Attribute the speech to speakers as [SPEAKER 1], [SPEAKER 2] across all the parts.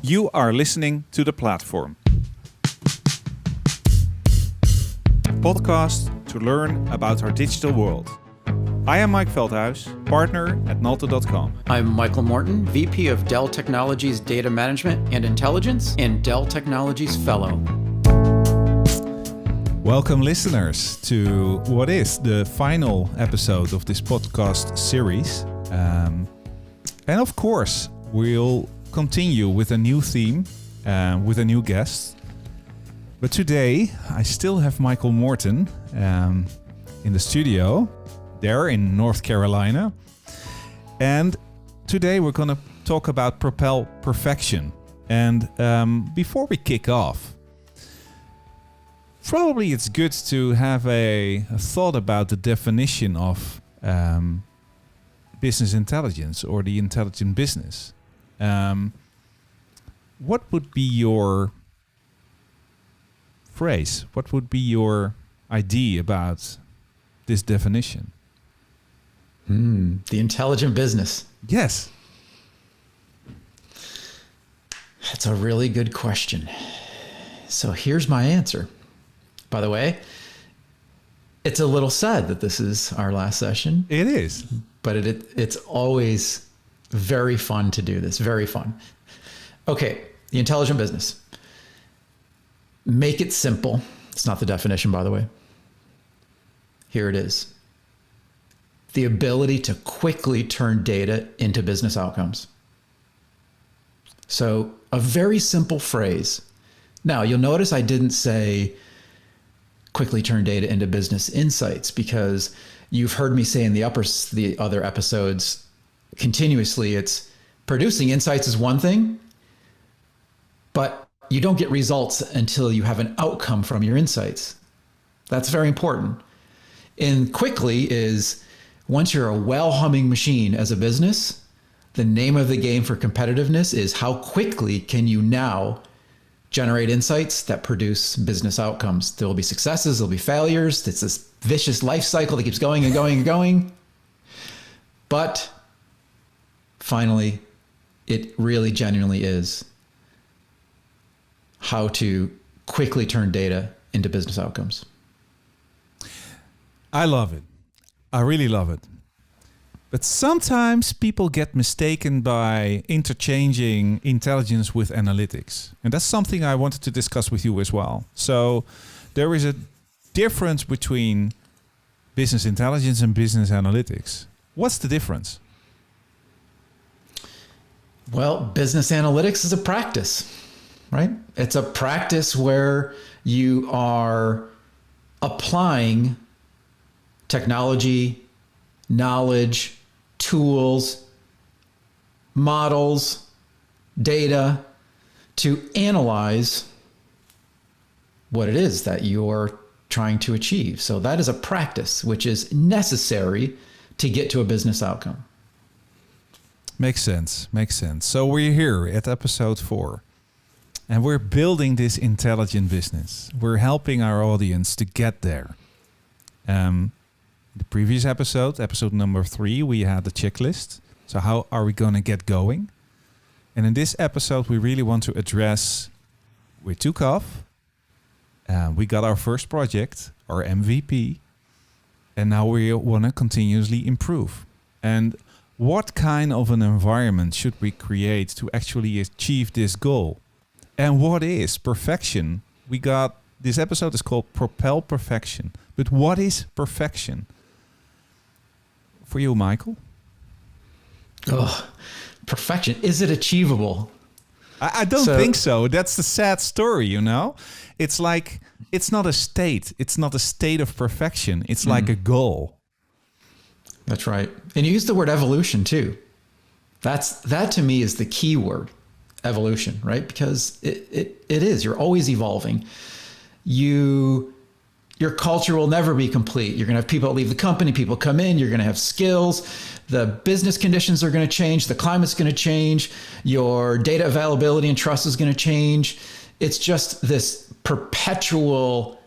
[SPEAKER 1] You are listening to The Platform, a podcast to learn about our digital world. I am Mike Veldhuis, partner at Nolte.com.
[SPEAKER 2] I'm Michael Morton, VP of Dell Technologies Data Management and Intelligence and Dell Technologies Fellow.
[SPEAKER 1] Welcome, listeners, to what is the final episode of this podcast series. And of course, we'll continue with a new theme, with a new guest. But today, I still have Michael Morton in the studio, there in North Carolina. And today we're going to talk about Propel Perfection. And before we kick off, probably it's good to have a thought about the definition of business intelligence or the intelligent business. What would be your phrase? What would be your idea about this definition?
[SPEAKER 2] The intelligent business.
[SPEAKER 1] Yes.
[SPEAKER 2] That's a really good question. So here's my answer. By the way, it's a little sad that this is our last session.
[SPEAKER 1] It is.
[SPEAKER 2] But it's always very fun to do this. Very fun. Okay, the intelligent business. Make it simple. It's not the definition, by the way. Here it is. The ability to quickly turn data into business outcomes. So a very simple phrase. Now, you'll notice I didn't say quickly turn data into business insights, because you've heard me say in the other episodes continuously, it's producing insights is one thing, but you don't get results until you have an outcome from your insights. That's very important. And quickly is, once you're a well-humming machine as a business, the name of the game for competitiveness is how quickly can you now generate insights that produce business outcomes. There will be successes, there'll be failures. It's this vicious life cycle that keeps going and going and going. But finally, it really genuinely is how to quickly turn data into business outcomes.
[SPEAKER 1] I love it. I really love it. But sometimes people get mistaken by interchanging intelligence with analytics. And that's something I wanted to discuss with you as well. So there is a difference between business intelligence and business analytics. What's the difference?
[SPEAKER 2] Well, business analytics is a practice, right? It's a practice where you are applying technology, knowledge, tools, models, data to analyze what it is that you're trying to achieve. So that is a practice which is necessary to get to a business outcome.
[SPEAKER 1] Makes sense. Makes sense. So we're here at episode 4 and we're building this intelligent business. We're helping our audience to get there. The previous episode number 3, we had the checklist. So how are we going to get going? And in this episode, we really want to address, we took off, we got our first project, our MVP, and now we want to continuously improve. And what kind of an environment should we create to actually achieve this goal? And what is perfection? This episode is called Propel Perfection. But what is perfection? For you, Michael?
[SPEAKER 2] Oh, perfection. Is it achievable?
[SPEAKER 1] I don't think so. That's the sad story, you know? It's like, it's not a state. It's not a state of perfection. It's like a goal.
[SPEAKER 2] That's right. And you use the word evolution too. That to me is the key word, evolution, right? Because it is. You're always evolving. Your culture will never be complete. You're going to have people that leave the company, people come in, you're going to have skills. The business conditions are going to change. The climate's going to change. Your data availability and trust is going to change. It's just this perpetual,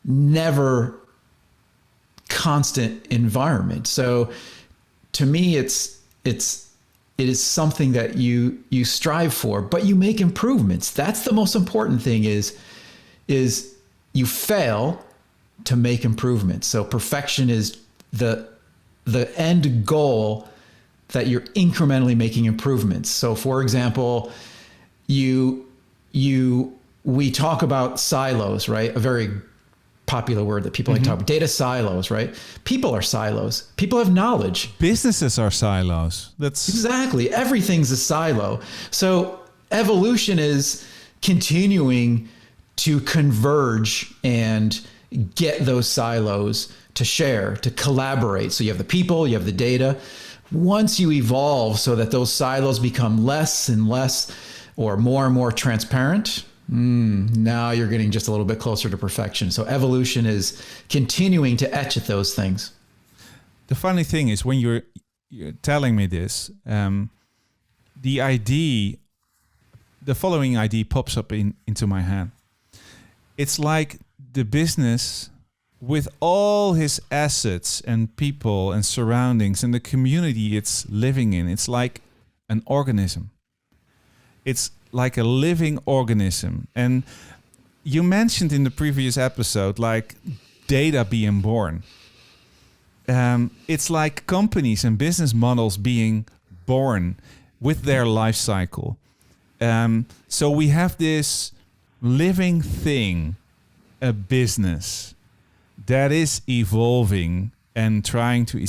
[SPEAKER 2] never constant environment. So to me, it's it is something that you strive for, but you make improvements. That's the most important thing is you fail to make improvements. So perfection is the end goal that you're incrementally making improvements. So for example, we talk about silos, right? A very popular word that people like to talk about. Data silos, right? People are silos. People have knowledge.
[SPEAKER 1] Businesses are silos. That's
[SPEAKER 2] exactly. Everything's a silo. So evolution is continuing to converge and get those silos to share, to collaborate. So you have the people, you have the data. Once you evolve so that those silos become less and less or more transparent, now you're getting just a little bit closer to perfection. So evolution is continuing to etch at those things.
[SPEAKER 1] the funny thing is when you're telling me this, the following idea pops up into my head. It's like the business with all his assets and people and surroundings and the community it's living in. It's like an organism. It's like a living organism. And you mentioned in the previous episode, like data being born. It's like companies and business models being born with their life cycle. So we have this living thing, a business that is evolving and trying to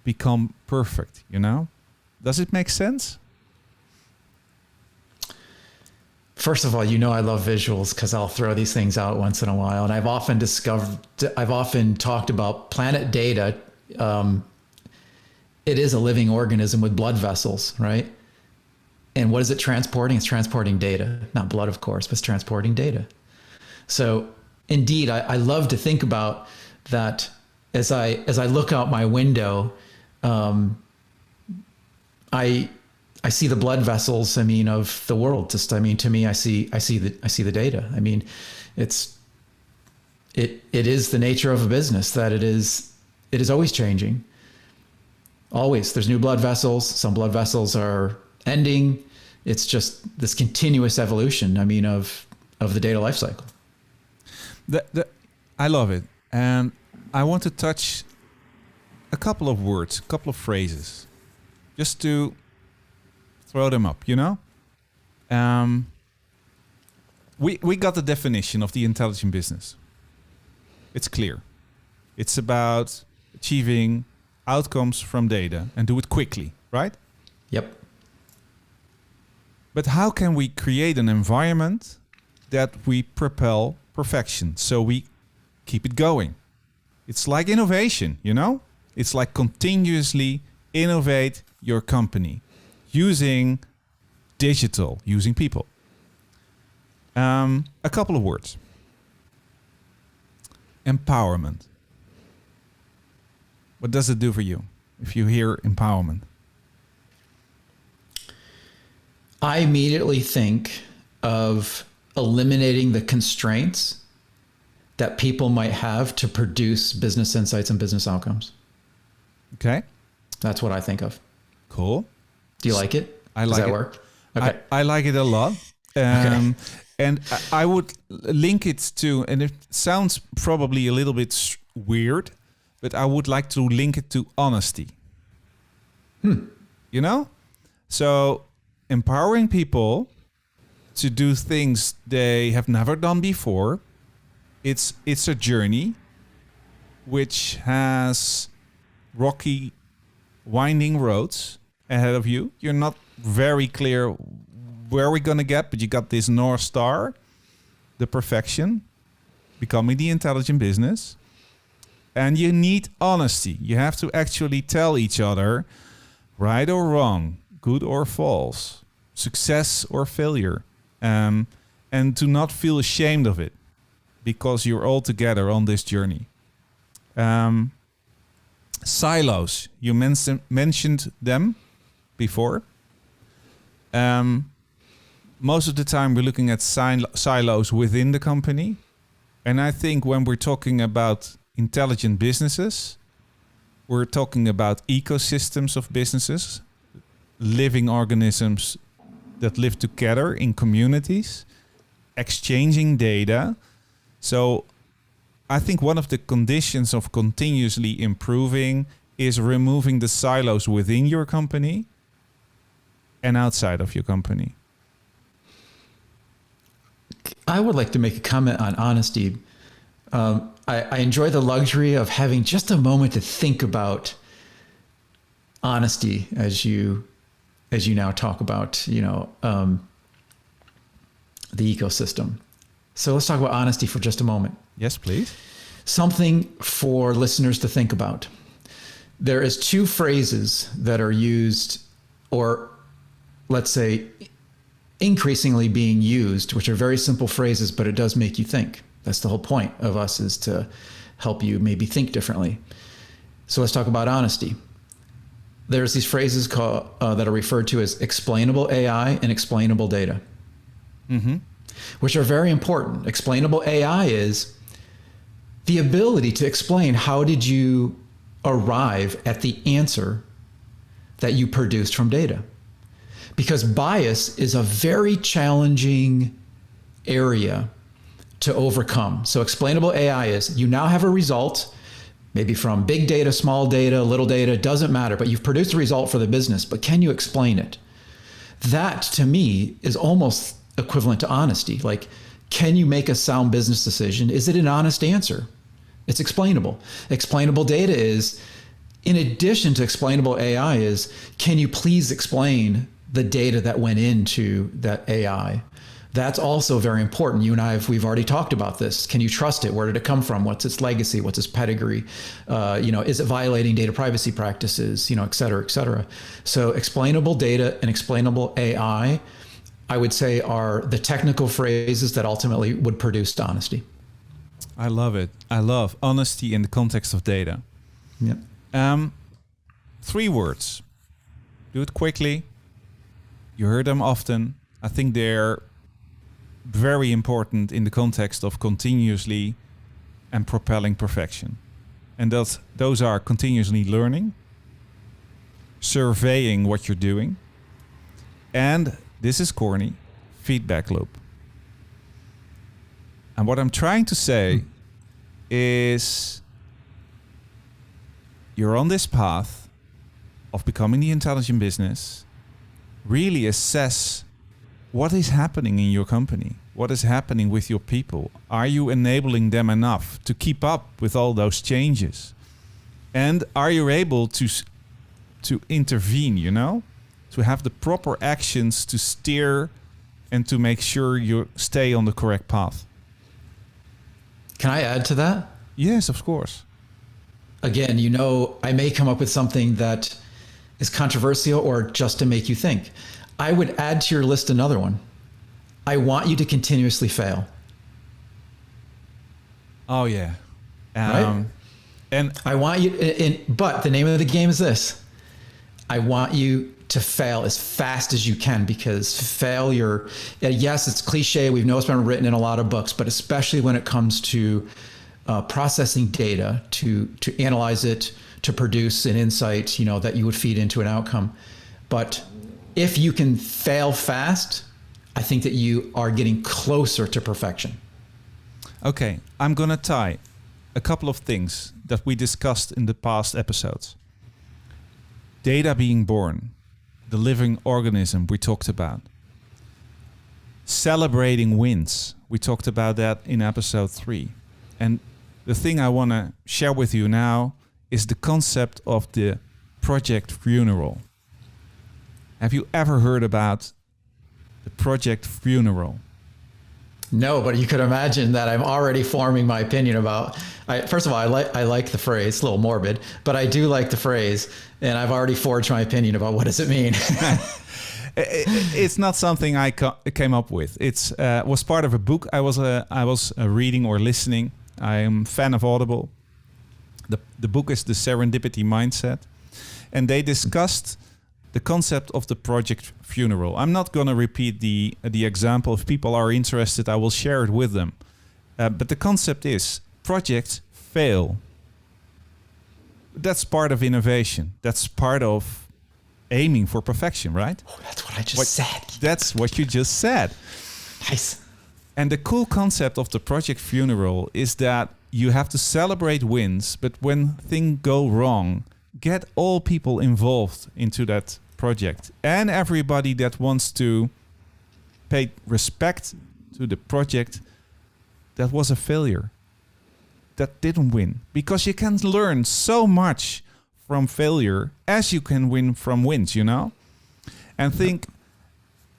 [SPEAKER 1] become perfect, you know? Does it make sense?
[SPEAKER 2] First of all, you know I love visuals because I'll throw these things out once in a while. And I've often talked about Planet Data. It is a living organism with blood vessels, right? And what is it transporting? It's transporting data, not blood, of course, but it's transporting data. So indeed, I love to think about that as I look out my window. I see the blood vessels, of the world. To me, I see the data. It is the nature of a business that it is always changing. Always, there's new blood vessels. Some blood vessels are ending. It's just this continuous evolution. Of the data life cycle.
[SPEAKER 1] I love it, and I want to touch a couple of words, a couple of phrases, just to throw them up, We got the definition of the intelligent business. It's clear. It's about achieving outcomes from data and do it quickly, right?
[SPEAKER 2] Yep.
[SPEAKER 1] But how can we create an environment that we propel perfection so we keep it going? It's like innovation, It's like continuously innovate your company. Using digital, using people. A couple of words. Empowerment. What does it do for you if you hear empowerment?
[SPEAKER 2] I immediately think of eliminating the constraints that people might have to produce business insights and business outcomes.
[SPEAKER 1] Okay.
[SPEAKER 2] That's what I think of.
[SPEAKER 1] Cool.
[SPEAKER 2] Do you like it?
[SPEAKER 1] I like it.
[SPEAKER 2] Does that work? Okay.
[SPEAKER 1] I like it a lot.
[SPEAKER 2] Okay.
[SPEAKER 1] And I would link it to, and it sounds probably a little bit weird, but I would like to link it to honesty. So empowering people to do things they have never done before. It's a journey which has rocky, winding roads ahead of you. You're not very clear where we're going to get, but you got this North Star, the perfection, becoming the intelligent business. And you need honesty. You have to actually tell each other right or wrong, good or false, success or failure, and to not feel ashamed of it because you're all together on this journey. Silos, you mentioned them before. Most of the time we're looking at silos within the company. And I think when we're talking about intelligent businesses, we're talking about ecosystems of businesses, living organisms that live together in communities, exchanging data. So I think one of the conditions of continuously improving is removing the silos within your company and outside of your company.
[SPEAKER 2] I would like to make a comment on honesty. I enjoy the luxury of having just a moment to think about honesty as you now talk about, the ecosystem. So let's talk about honesty for just a moment.
[SPEAKER 1] Yes, please.
[SPEAKER 2] Something for listeners to think about. There is two phrases that are used, or let's say increasingly being used, which are very simple phrases, but it does make you think. That's the whole point of us, is to help you maybe think differently. So let's talk about honesty. There's these phrases that are referred to as explainable AI and explainable data, which are very important. Explainable AI is the ability to explain how did you arrive at the answer that you produced from data. Because bias is a very challenging area to overcome. So explainable AI is you now have a result, maybe from big data, small data, little data, doesn't matter, but you've produced a result for the business, but can you explain it? That to me is almost equivalent to honesty. Like, can you make a sound business decision? Is it an honest answer? It's explainable. Explainable data is, in addition to explainable AI, is can you please explain the data that went into that AI? That's also very important. You and we've already talked about this. Can you trust it? Where did it come from? What's its legacy? What's its pedigree? Is it violating data privacy practices? Et cetera, et cetera. So explainable data and explainable AI, I would say, are the technical phrases that ultimately would produce honesty.
[SPEAKER 1] I love it. I love honesty in the context of data.
[SPEAKER 2] Yep.
[SPEAKER 1] 3 words. Do it quickly. You heard them often. I think they're very important in the context of continuously and propelling perfection. And those are continuously learning, surveying what you're doing, and, this is corny, feedback loop. And what I'm trying to say is you're on this path of becoming the intelligent business. Really assess what is happening in your company. What is happening with your people? Are you enabling them enough to keep up with all those changes? And are you able to intervene, to have the proper actions to steer and to make sure you stay on the correct path?
[SPEAKER 2] Can I add to that?
[SPEAKER 1] Yes, of course.
[SPEAKER 2] Again, I may come up with something that is controversial or just to make you think. I would add to your list another one. I want you to continuously fail.
[SPEAKER 1] Oh, yeah.
[SPEAKER 2] Right? And I want you, but the name of the game is this. I want you to fail as fast as you can, because failure, yes, it's cliche. We know it's been written in a lot of books, but especially when it comes to processing data, to analyze it, to produce an insight, that you would feed into an outcome. But if you can fail fast, I think that you are getting closer to perfection.
[SPEAKER 1] Okay, I'm going to tie a couple of things that we discussed in the past episodes. Data being born, the living organism we talked about. Celebrating wins, we talked about that in episode 3. And the thing I want to share with you now is the concept of the project funeral. Have you ever heard about the project funeral?
[SPEAKER 2] No, but you could imagine that I'm already forming my opinion about. First of all, I like the phrase. It's a little morbid, but I do like the phrase, and I've already forged my opinion about what does it mean.
[SPEAKER 1] It's not something I came up with. It was part of a book I was reading or listening. I am a fan of Audible. The book is The Serendipity Mindset, and they discussed the concept of the project funeral. I'm not going to repeat the example. If people are interested, I will share it with them. But the concept is projects fail. That's part of innovation. That's part of aiming for perfection, right?
[SPEAKER 2] Oh, that's what I just said.
[SPEAKER 1] That's what you just said.
[SPEAKER 2] Nice.
[SPEAKER 1] And the cool concept of the project funeral is that you have to celebrate wins, but when things go wrong, get all people involved into that project and everybody that wants to pay respect to the project that was a failure, that didn't win. Because you can learn so much from failure as you can win from wins, you know? And think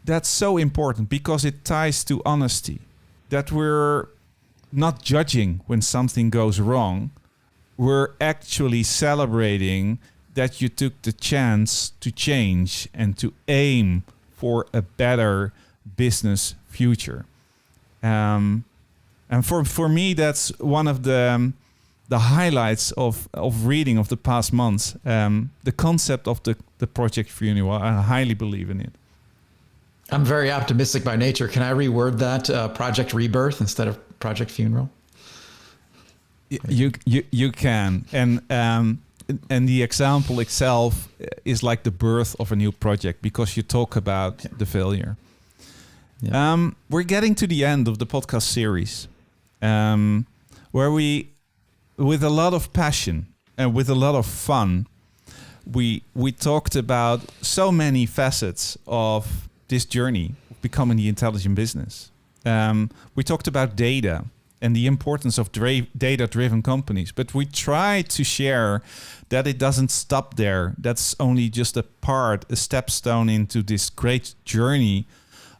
[SPEAKER 1] that's so important because it ties to honesty, that we're not judging when something goes wrong. We're actually celebrating that you took the chance to change and to aim for a better business future. And for me, that's one of the highlights of reading of the past months. The concept of the project funeral, I highly believe in it.
[SPEAKER 2] I'm very optimistic by nature. Can I reword that project rebirth instead of project funeral?
[SPEAKER 1] You can, and the example itself is like the birth of a new project because you talk about the failure. Yeah. We're getting to the end of the podcast series, where we, with a lot of passion and with a lot of fun, we talked about so many facets of this journey of becoming the intelligent business. We talked about data and the importance of data-driven companies, but we try to share that it doesn't stop there. That's only just a stepstone into this great journey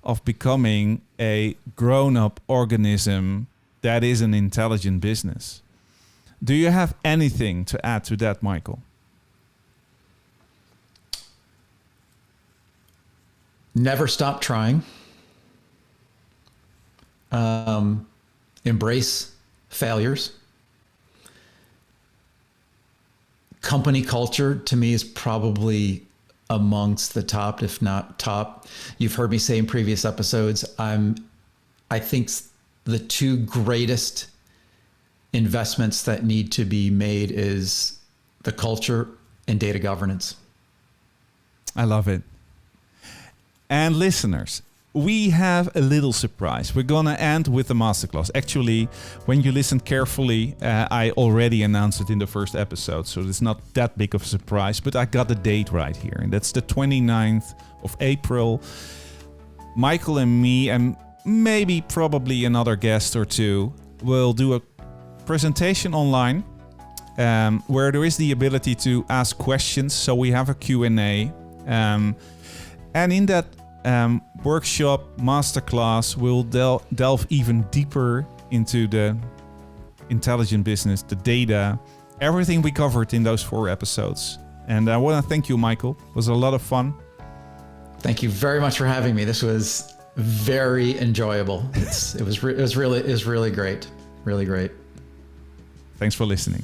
[SPEAKER 1] of becoming a grown-up organism that is an intelligent business. Do you have anything to add to that, Michael?
[SPEAKER 2] Never stop trying. Embrace failures. Company culture, to me, is probably amongst the top, if not top. You've heard me say in previous episodes, I think the two greatest investments that need to be made is the culture and data governance.
[SPEAKER 1] I love it. And listeners, we have a little surprise. We're going to end with a masterclass. Actually, when you listen carefully, I already announced it in the first episode, so it's not that big of a surprise, but I got the date right here, and that's the 29th of April. Michael and me, and maybe probably another guest or two, will do a presentation online where there is the ability to ask questions. So we have a Q&A. And in that workshop masterclass, we'll delve even deeper into the intelligent business, the data, everything we covered in those 4 episodes. And I want to thank you, Michael. It was a lot of fun.
[SPEAKER 2] Thank you very much for having me. This was very enjoyable. It was really great. Really great.
[SPEAKER 1] Thanks for listening.